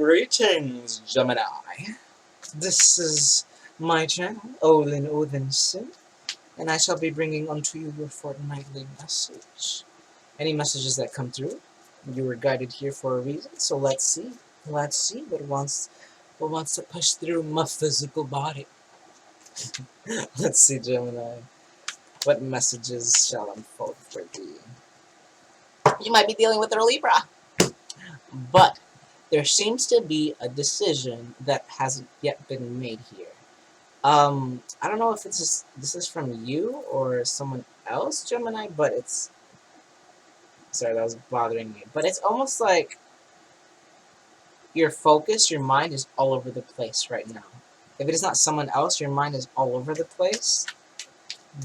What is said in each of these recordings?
Greetings, Gemini. This is my channel, Olin Odinson, and I shall be bringing unto you your fortnightly message. Any messages that come through, you were guided here for a reason, so let's see. Let's see what wants to push through my physical body. Let's see, Gemini. What messages shall unfold for thee? You might be dealing with a Libra, but there seems to be a decision that hasn't yet been made here. I don't know if this is from you or someone else, Gemini, but it's... Sorry, that was bothering me. But it's almost like your focus, your mind is all over the place right now. If it is not someone else, your mind is all over the place,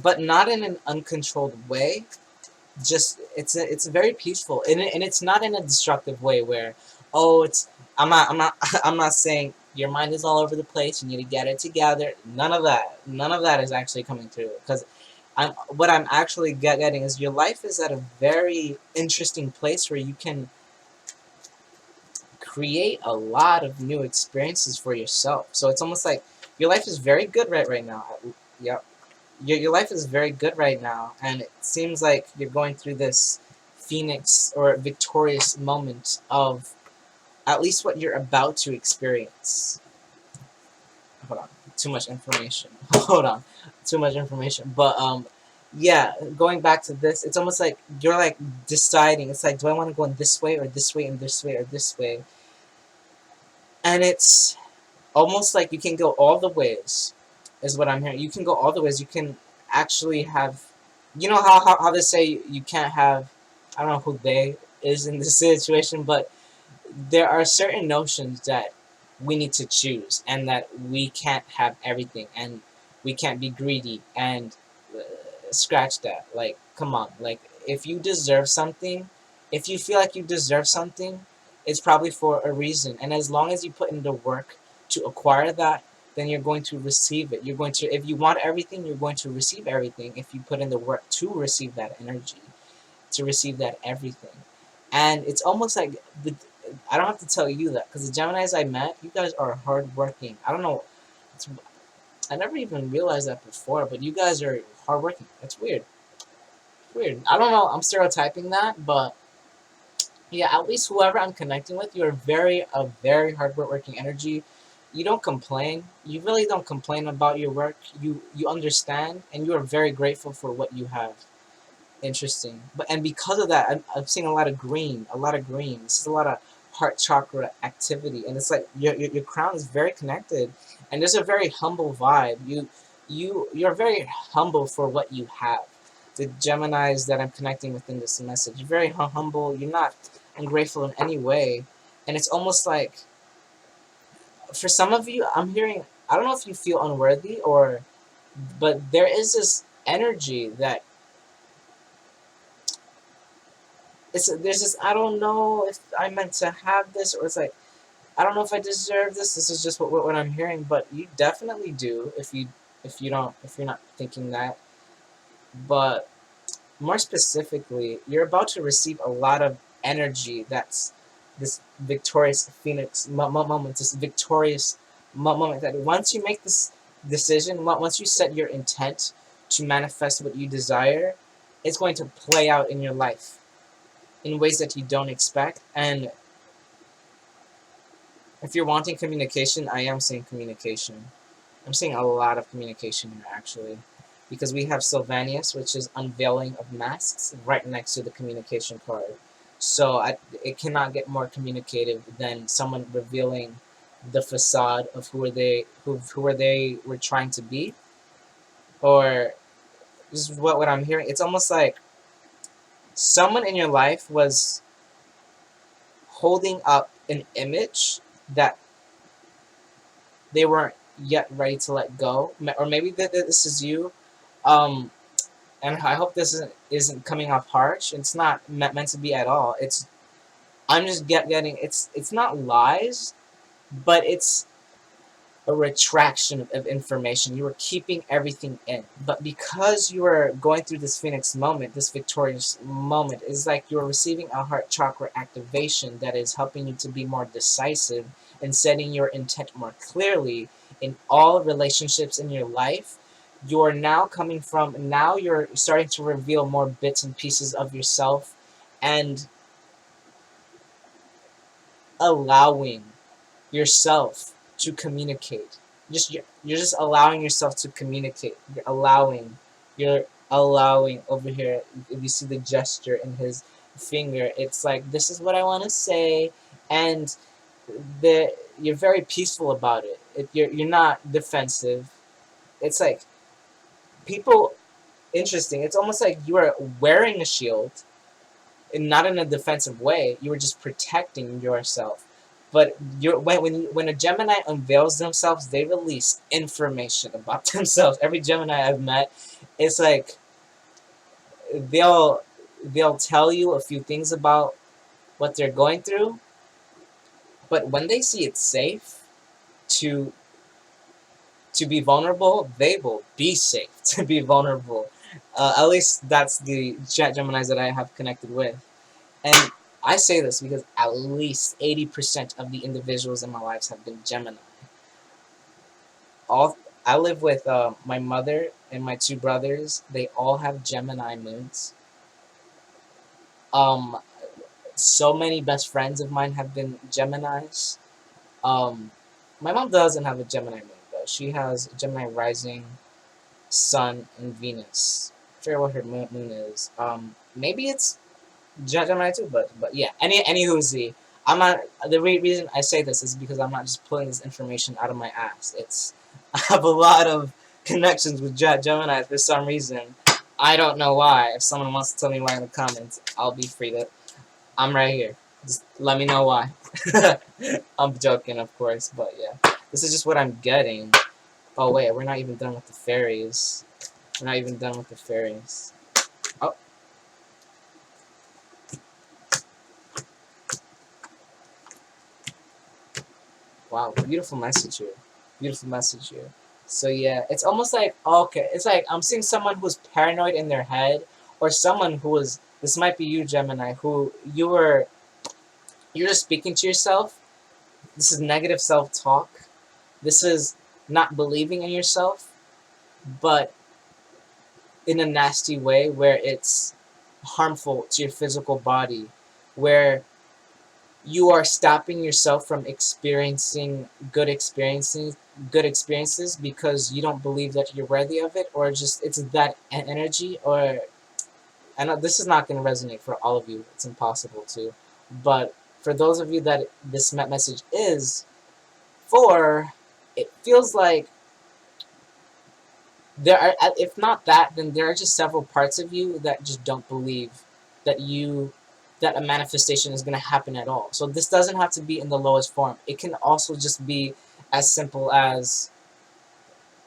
but not in an uncontrolled way. Just, it's very peaceful, and it's not in a destructive way where, oh, it's... I'm not saying your mind is all over the place, you need to get it together. None of that is actually coming through, because what I'm actually getting is your life is at a very interesting place where you can create a lot of new experiences for yourself. So it's almost like your life is very good right now. Yep. Your life is very good right now, and it seems like you're going through this phoenix or victorious moment of at least what you're about to experience. Hold on, too much information. Hold on, too much information. But yeah, going back to this, it's almost like you're like deciding. It's like, do I want to go in this way or this way and this way or this way? And it's almost like you can go all the ways, is what I'm hearing. You can go all the ways. You can actually have, you know how they say you can't have, I don't know who they is in this situation, but there are certain notions that we need to choose, and that we can't have everything, and we can't be greedy, and scratch that. Like, come on. Like, if you deserve something, if you feel like you deserve something, it's probably for a reason. And as long as you put in the work to acquire that, then you're going to receive it. You're going to, if you want everything, you're going to receive everything if you put in the work to receive that energy, to receive that everything. And it's almost like, I don't have to tell you that, because the Geminis I met, you guys are hardworking. I don't know, I never even realized that before, but you guys are hardworking. That's weird. Weird. I don't know, I'm stereotyping that, but yeah, at least whoever I'm connecting with, you're a very hardworking energy. You don't complain. You really don't complain about your work. You understand, and you are very grateful for what you have. Interesting. And because of that, I'm seeing a lot of green. A lot of green. This is a lot of heart chakra activity, and it's like your crown is very connected, and there's a very humble vibe. You're very humble for what you have. The Geminis that I'm connecting with in this message, you're very humble. You're not ungrateful in any way, and it's almost like, for some of you, I'm hearing, I don't know if you feel unworthy but there is this energy that there's this, I don't know if I meant to have this, or it's like, I don't know if I deserve this. This is just what I'm hearing, but you definitely do if you're not thinking that. But more specifically, you're about to receive a lot of energy. That's this victorious phoenix moment, this victorious moment that once you make this decision, once you set your intent to manifest what you desire, it's going to play out in your life in ways that you don't expect. And if you're wanting communication, I am saying communication. I'm seeing a lot of communication here, actually, because we have Sylvanus, which is unveiling of masks, right next to the communication card. So it cannot get more communicative than someone revealing the facade of who they were trying to be. Or this is what I'm hearing. It's almost like someone in your life was holding up an image that they weren't yet ready to let go, or maybe this is you. And I hope this isn't coming off harsh. It's not meant to be at all. I'm just getting, it's not lies, but it's a retraction of information. You were keeping everything in. But because you were going through this Phoenix moment, this victorious moment, it's like you're receiving a heart chakra activation that is helping you to be more decisive and setting your intent more clearly in all relationships in your life. You're now coming from, now you're starting to reveal more bits and pieces of yourself and allowing yourself to communicate. You're just allowing yourself to communicate. You're allowing over here. If you see the gesture in his finger, it's like, this is what I want to say, and you're very peaceful about it. You're not defensive. It's like people interesting. It's almost like you are wearing a shield, and not in a defensive way. You were just protecting yourself. But when a Gemini unveils themselves, they release information about themselves. Every Gemini I've met, it's like they'll tell you a few things about what they're going through, but when they see it's safe to be vulnerable, they will be safe to be vulnerable. At least that's the Geminis that I have connected with. And I say this because at least 80% of the individuals in my lives have been Gemini. All I live with my mother and my two brothers. They all have Gemini moons. Um, so many best friends of mine have been Geminis. Um, my mom doesn't have a Gemini moon though. She has Gemini rising, Sun, and Venus. I forget what her moon is. Maybe it's Gemini too, but yeah. Any I'm not. The reason I say this is because I'm not just pulling this information out of my ass. It's I have a lot of connections with Gemini for some reason. I don't know why. If someone wants to tell me why in the comments, I'll be free to. I'm right here. Just let me know why. I'm joking, of course, but yeah. This is just what I'm getting. Oh wait, we're not even done with the fairies. We're not even done with the fairies. Oh. Wow, beautiful message here. Beautiful message here. So yeah, it's almost like, okay, it's like I'm seeing someone who's paranoid in their head, or someone who is, this might be you, Gemini, who you're just speaking to yourself. This is negative self-talk. This is not believing in yourself, but in a nasty way where it's harmful to your physical body, where you are stopping yourself from experiencing good experiences because you don't believe that you're worthy of it, or just it's that energy. Or I know this is not going to resonate for all of you, it's impossible to, but for those of you that this message is for, it feels like there are, if not that, then there are just several parts of you that just don't believe that that a manifestation is going to happen at all. So this doesn't have to be in the lowest form. It can also just be as simple as,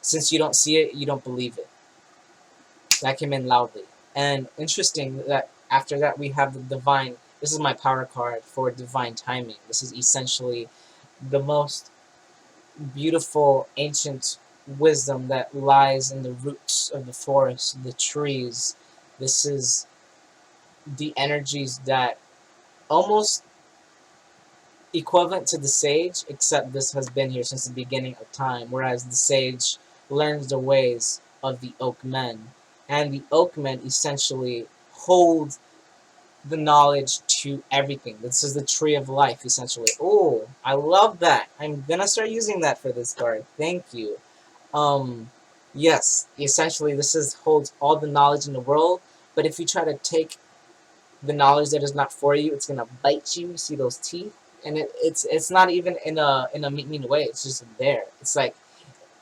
since you don't see it, you don't believe it. That came in loudly. And interesting that after that we have the divine. This is my power card for divine timing. This is essentially the most beautiful ancient wisdom that lies in the roots of the forest, the trees. This is the energies that almost equivalent to the sage, except this has been here since the beginning of time, whereas the sage learns the ways of the oak men. And the oak men essentially hold the knowledge to everything. This is the tree of life, essentially. Oh, I love that. I'm gonna start using that for this card. Thank you. Yes, essentially this is holds all the knowledge in the world, but if you try to take the knowledge that is not for you, it's gonna bite you. You see those teeth? And it's not even in a mean way. It's just there. It's like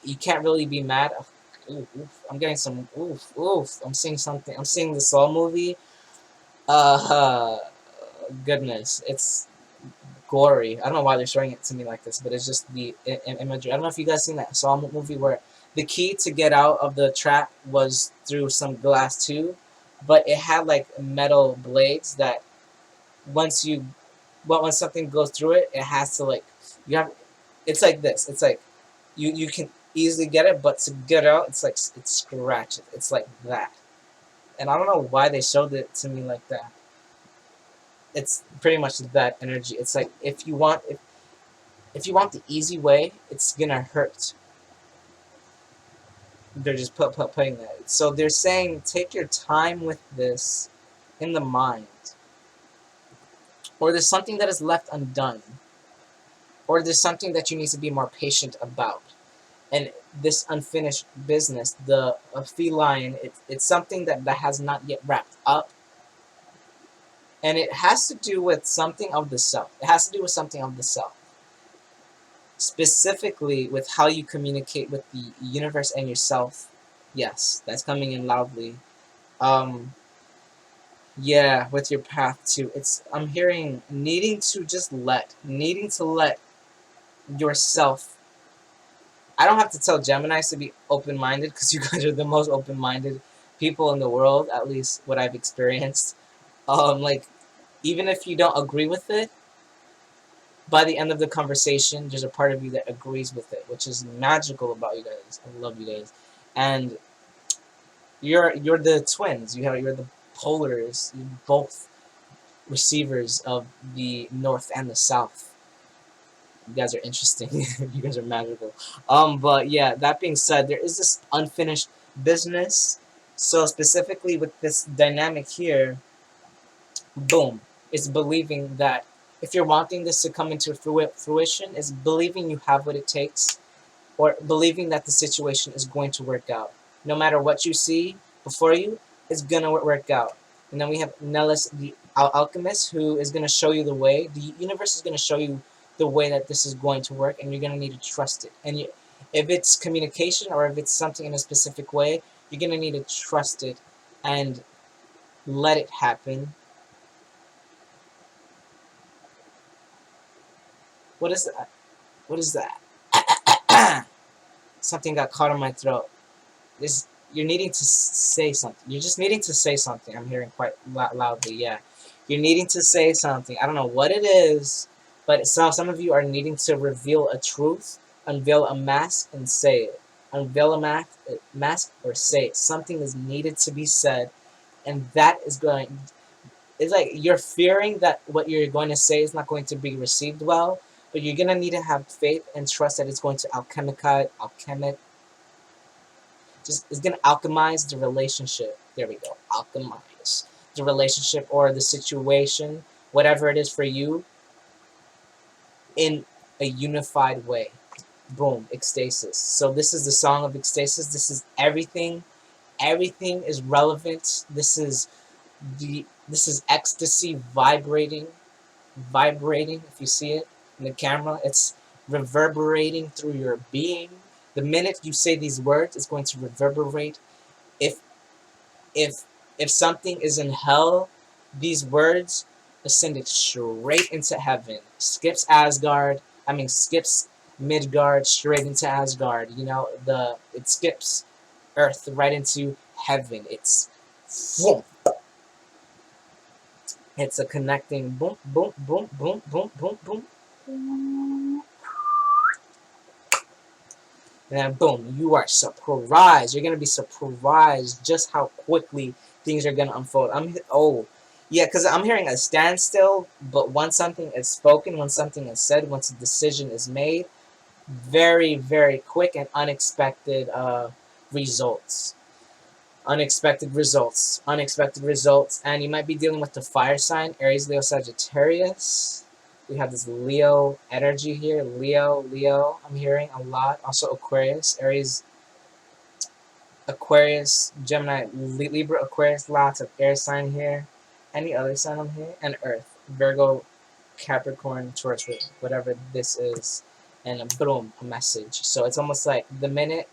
you can't really be mad. Oof, oof. I'm getting some oof oof. I'm seeing something. I'm seeing the Saw movie. Uh, goodness, it's gory. I don't know why they're showing it to me like this, but it's just the imagery. I don't know if you guys seen that Saw movie where the key to get out of the trap was through some glass tube, but it had like metal blades that once you, well, when something goes through it, it has to like, you have, it's like this. It's like you can easily get it, but to get out, it's like it's scratched. It's like that, and I don't know why they showed it to me like that. It's pretty much that energy. It's like if you want the easy way, it's gonna hurt. They're just putting that. So they're saying take your time with this in the mind, or there's something that is left undone, or there's something that you need to be more patient about. And this unfinished business, the feline, it's something that has not yet wrapped up, and it has to do with something of the self. It has to do with something of the self, specifically with how you communicate with the universe and yourself. Yes, that's coming in loudly. Um, yeah, with your path too. I'm hearing needing to let yourself. I don't have to tell Geminis to be open-minded because you guys are the most open-minded people in the world, at least what I've experienced. Like, even if you don't agree with it, by the end of the conversation, there's a part of you that agrees with it, which is magical about you guys. I love you guys, and you're the twins. You're the polars. You're both receivers of the north and the south. You guys are interesting. You guys are magical. But yeah, that being said, there is this unfinished business. So specifically with this dynamic here, boom, is believing that if you're wanting this to come into fruition, is believing you have what it takes, or believing that the situation is going to work out. No matter what you see before you, it's gonna work out. And then we have Nellis, the alchemist, who is gonna show you the way. The universe is gonna show you the way that this is going to work, and you're gonna need to trust it. And if it's communication or if it's something in a specific way, you're gonna need to trust it and let it happen. What is that? What is that? Something got caught in my throat. This you're needing to say something. You're just needing to say something. I'm hearing quite loudly. Yeah, you're needing to say something. I don't know what it is, but some of you are needing to reveal a truth, unveil a mask, and say it. Unveil a mask or say it. Something is needed to be said, and that is going. It's like you're fearing that what you're going to say is not going to be received well, but you're gonna need to have faith and trust that it's going to just is gonna alchemize the relationship. There we go. Alchemize the relationship or the situation, whatever it is for you, in a unified way. Boom, ecstasis. So this is the song of ecstasis. This is everything. Everything is relevant. This is ecstasy vibrating. If you see it in the camera, it's reverberating through your being. The minute you say these words, it's going to reverberate. If if if something is in hell, these words ascended straight into heaven. Skips Asgard. I mean, skips Midgard straight into Asgard. You know, it skips Earth right into heaven. Whoom. It's a connecting boom, boom, boom, boom, boom, boom, boom. And then boom, you are surprised. You're gonna be surprised just how quickly things are gonna unfold. Yeah, because I'm hearing a standstill, but once something is spoken, once something is said, once a decision is made, very, very quick and unexpected results. Unexpected results, and you might be dealing with the fire sign, Aries, Leo, Sagittarius. We have this Leo energy here, Leo, I'm hearing a lot. Also Aquarius, Aries, Aquarius, Gemini, Libra, Aquarius, lots of air sign here. Any other sign on here? And Earth, Virgo, Capricorn, Taurus, whatever this is. And boom, a message. So it's almost like the minute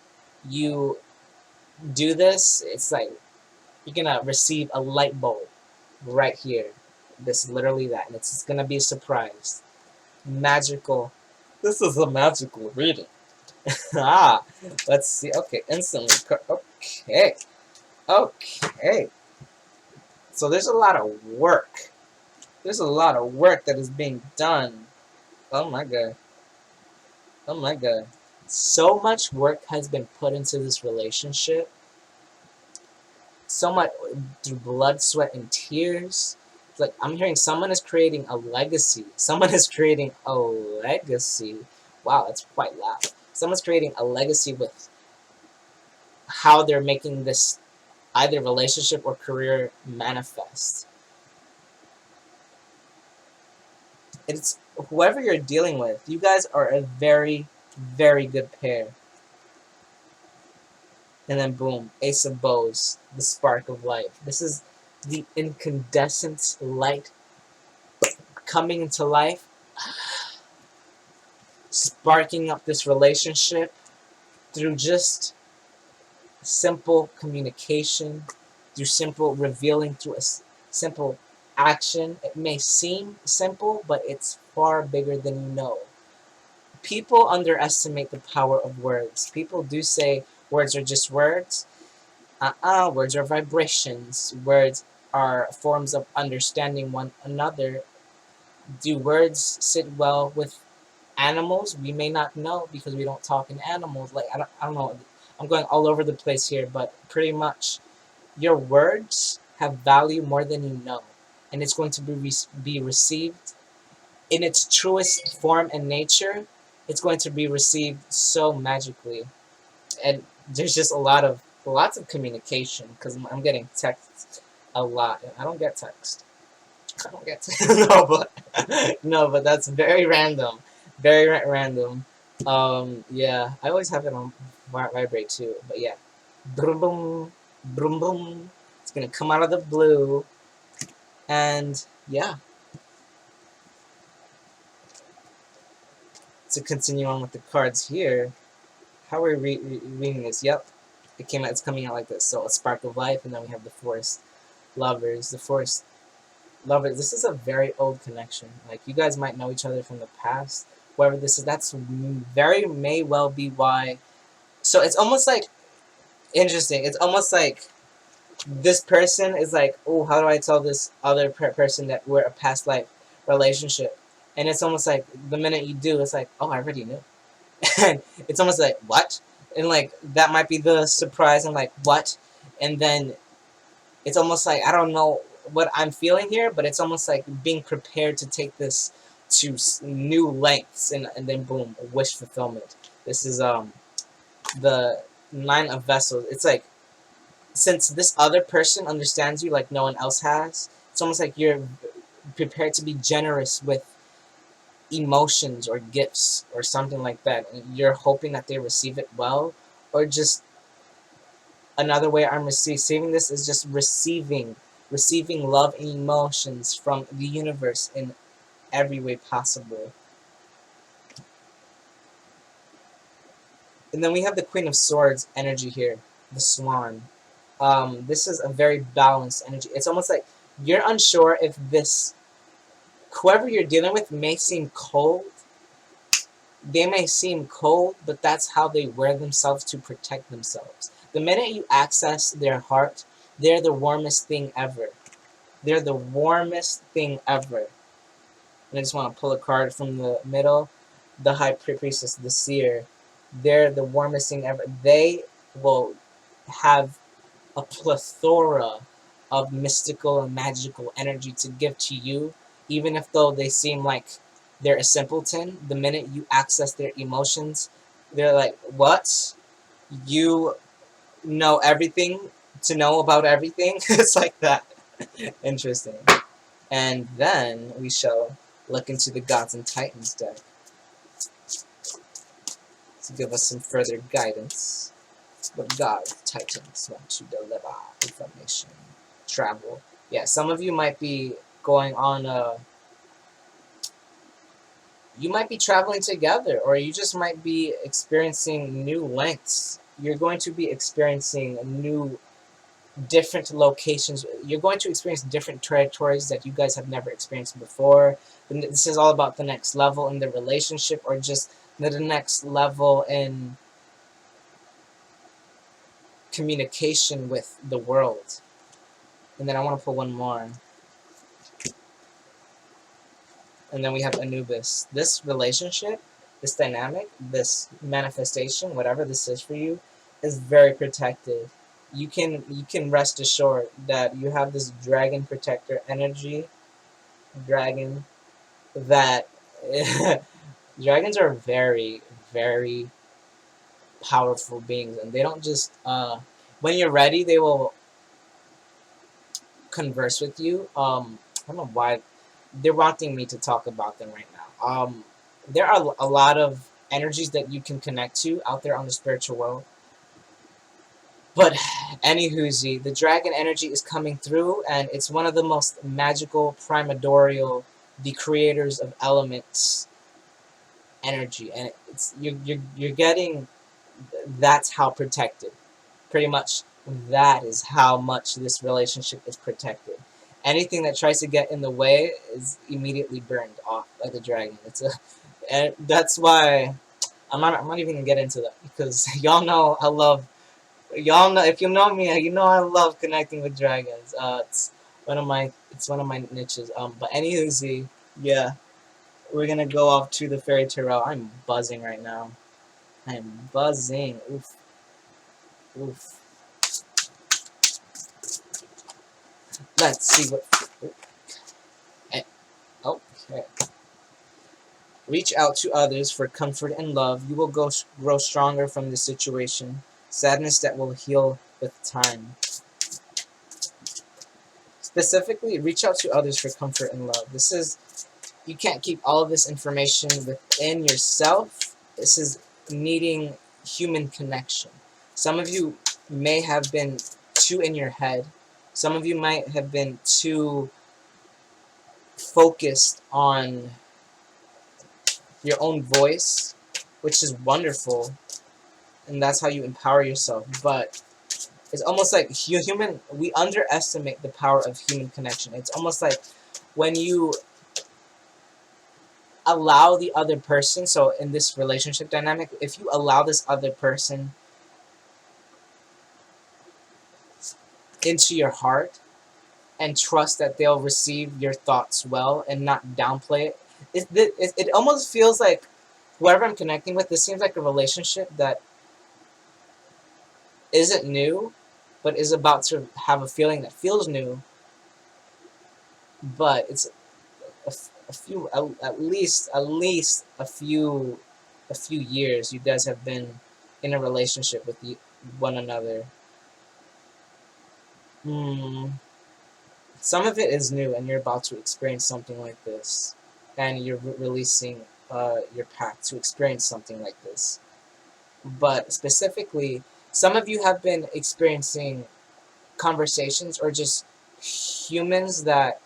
you do this, it's like you're gonna receive a light bulb right here. This is literally that, and it's gonna be a surprise. Magical. This is a magical reading. Ah, let's see. Okay, instantly. Okay, okay. So there's a lot of work. There's a lot of work that is being done. Oh my god. Oh my god. So much work has been put into this relationship. So much through blood, sweat, and tears. It's like I'm hearing someone is creating a legacy. Someone is creating a legacy. Wow, that's quite loud. Someone's creating a legacy with how they're making this either relationship or career manifest. It's whoever you're dealing with. You guys are a very, very good pair. And then boom, Ace of Bows, the spark of life. This is the incandescent light coming into life, sparking up this relationship through just simple communication, through simple revealing, through a simple action. It may seem simple, but it's far bigger than you know. People underestimate the power of words. People do say words are just words. Words are vibrations. Words are forms of understanding one another. Do words sit well with animals? We may not know because we don't talk in animals. Like, I don't know. I'm going all over the place here, but pretty much your words have value more than you know. And it's going to be received in its truest form and nature. It's going to be received so magically. And there's just lots of communication because I'm getting texts a lot. I don't get text. I don't get text. No, but that's very random, very random. Yeah, I always have it on vibrate too. But yeah, boom boom, boom boom. It's gonna come out of the blue, and yeah. To continue on with the cards here, how are we reading this? Yep, it came out. It's coming out like this. So a spark of life, and then we have the forest lovers. The forest lovers. This is a very old connection. Like you guys might know each other from the past. Whoever this is, that's very may well be why. So it's almost like interesting. It's almost like this person is like, oh, how do I tell this other person that we're a past life relationship? And it's almost like the minute you do, it's like, oh, I already knew. And it's almost like, what? And like that might be the surprise. I'm like, what? And then it's almost like I don't know what I'm feeling here, but it's almost like being prepared to take this to new lengths, and then boom, wish fulfillment. This is the Nine of Vessels. It's like since this other person understands you like no one else has, it's almost like you're prepared to be generous with emotions or gifts or something like that. And you're hoping that they receive it well, or just another way I'm receiving this is just receiving love and emotions from the universe in every way possible. And then we have the Queen of Swords energy here, the Swan. This is a very balanced energy. It's almost like you're unsure if this whoever you're dealing with may seem cold. They may seem cold, but that's how they wear themselves to protect themselves. The minute you access their heart, they're the warmest thing ever. They're the warmest thing ever. And I just want to pull a card from the middle. The High Priestess, the Seer. They're the warmest thing ever. They will have a plethora of mystical and magical energy to give to you, even if though they seem like they're a simpleton. The minute you access their emotions, they're like, what? You know everything to know about everything? It's like that. Interesting. And then we shall look into the Gods and Titans deck to give us some further guidance. What God Titans want to deliver information, travel. Yeah, some of you might be going on you might be traveling together, or you just might be experiencing new lengths. You're going to be experiencing new different locations. You're going to experience different territories that you guys have never experienced before. And this is all about the next level in the relationship, or just the next level in communication with the world. And then I want to pull one more. And then we have Anubis. This relationship this dynamic, this manifestation, whatever this is for you, is very protected. You can rest assured that you have this dragon protector energy, dragon, that dragons are very, very powerful beings, and they don't just when you're ready, they will converse with you. I don't know why they're wanting me to talk about them right now. There are a lot of energies that you can connect to out there on the spiritual world. But anywhoozy, the dragon energy is coming through, and it's one of the most magical, primordial, the creators of elements energy, and it's you're getting. That's how protected. Pretty much, that is how much this relationship is protected. Anything that tries to get in the way is immediately burned off like a dragon. And that's why I'm not even gonna get into that because y'all know I love. Y'all know, if you know me, you know I love connecting with dragons. It's one of my niches. But anywho, yeah, we're gonna go off to the fairy tarot. I'm buzzing right now. I am buzzing. Oof, oof. Let's see what. eh, Okay. Reach out to others for comfort and love. You will grow stronger from this situation. Sadness that will heal with time. Specifically, reach out to others for comfort and love. This is, you can't keep all of this information within yourself. This is needing human connection. Some of you may have been too in your head. Some of you might have been too focused on your own voice, which is wonderful, and that's how you empower yourself. But it's almost like we underestimate the power of human connection. It's almost like when you allow the other person, so in this relationship dynamic, if you allow this other person into your heart and trust that they'll receive your thoughts well and not downplay it almost feels like whoever I'm connecting with, this seems like a relationship that isn't new, but is about to have a feeling that feels new, but it's a few, at least a few years you guys have been in a relationship with one another. Some of it is new, and you're about to experience something like this, and you're releasing your path to experience something like this. But specifically, some of you have been experiencing conversations or just humans that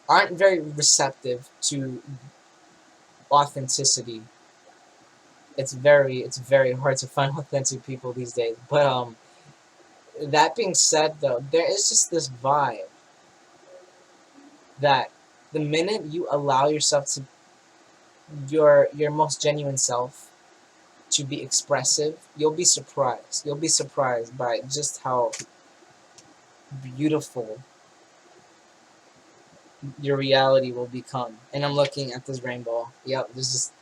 aren't very receptive to authenticity. It's very hard to find authentic people these days. But that being said, though, there is just this vibe that the minute you allow yourself to your most genuine self to be expressive, you'll be surprised. You'll be surprised by just how beautiful your reality will become. And I'm looking at this rainbow. Yep, there's just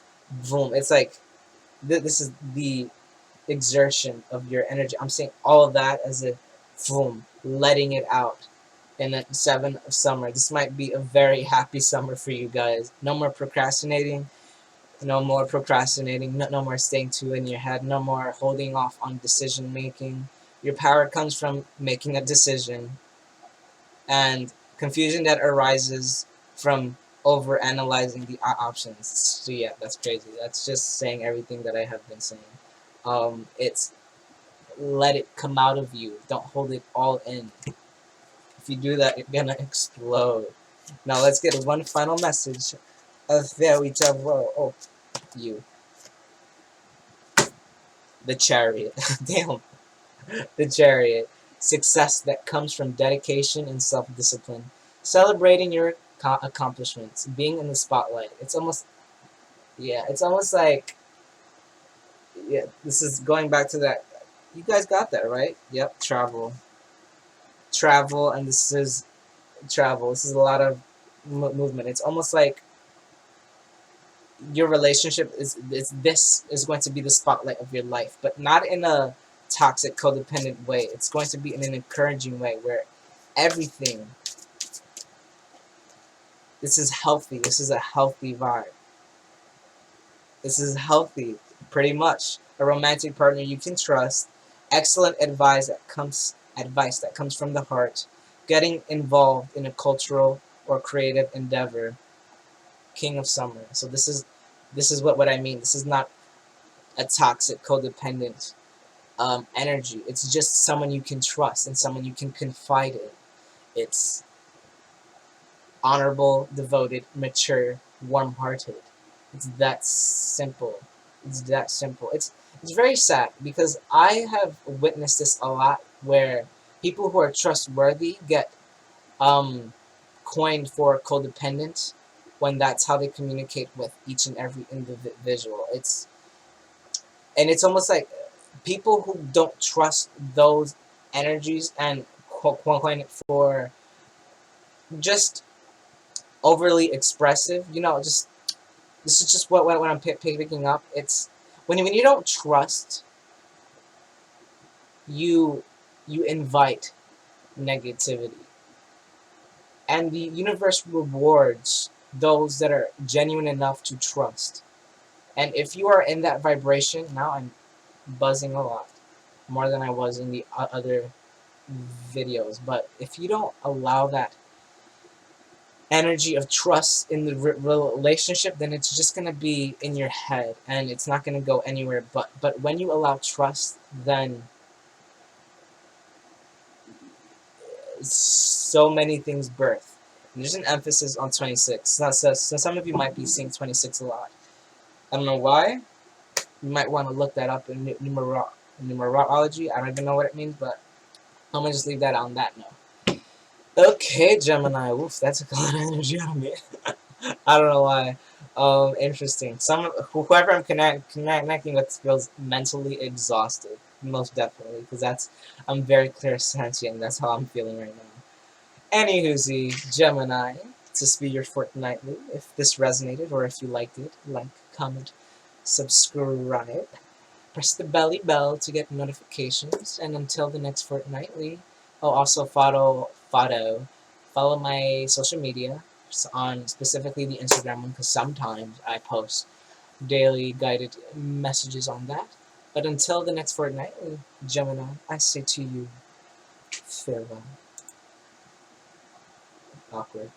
boom. It's like this is the exertion of your energy. I'm saying all of that as a boom, letting it out. And then 7 of summer. This might be a very happy summer for you guys. No more procrastinating. No more procrastinating. No more staying too in your head. No more holding off on decision making. Your power comes from making a decision, and confusion that arises from over analyzing the options. So yeah, that's crazy. That's just saying everything that I have been saying. It's let it come out of you. Don't hold it all in. If you do that, you're gonna explode. Now let's get one final message of Fairy Tarot. Oh, you. The Chariot. Damn. The Chariot. Success that comes from dedication and self-discipline. Celebrating your accomplishments. Being in the spotlight. It's almost like, yeah, this is going back to that. You guys got that, right? Yep, travel. Travel, and this is travel. This is a lot of movement. It's almost like your relationship is this is going to be the spotlight of your life, but not in a toxic, codependent way. It's going to be in an encouraging way where everything, this is healthy. This is a healthy vibe. This is healthy, pretty much. A romantic partner you can trust. Excellent advice that comes from the heart. Getting involved in a cultural or creative endeavor. King of Summer. So this is what I mean. This is not a toxic, codependent energy. It's just someone you can trust and someone you can confide in. It's honorable, devoted, mature, warm-hearted. It's that simple. It's that simple. It's very sad because I have witnessed this a lot where people who are trustworthy get um, coined for codependent when that's how they communicate with each and every individual. It's almost like people who don't trust those energies and coin it for just overly expressive. Just this is just what I'm picking up. It's when you don't trust, you you invite negativity, and the universe rewards those that are genuine enough to trust. And if you are in that vibration, now I'm buzzing a lot more than I was in the other videos. But if you don't allow that energy of trust in the relationship, then it's just gonna be in your head and it's not gonna go anywhere. But when you allow trust, then so many things birth. And there's an emphasis on 26. So some of you might be seeing 26 a lot. I don't know why. You might want to look that up in numerology. I don't even know what it means, but I'm gonna just leave that on that note. Okay, Gemini. Oof, that took a lot of energy out of me. I don't know why. Interesting. Whoever I'm connecting with feels mentally exhausted, most definitely, because I'm very clairsentient. That's how I'm feeling right now. Anywhoozy, Gemini. This be your Fortnightly. If this resonated or if you liked it, like, comment, subscribe, press the belly bell to get notifications, and until the next Fortnightly. Oh, also follow my social media on specifically the Instagram one because sometimes I post daily guided messages on that. But until the next Fortnightly, Gemini, I say to you, farewell. Awkward.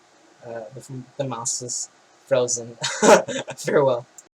The mouse is frozen. Farewell.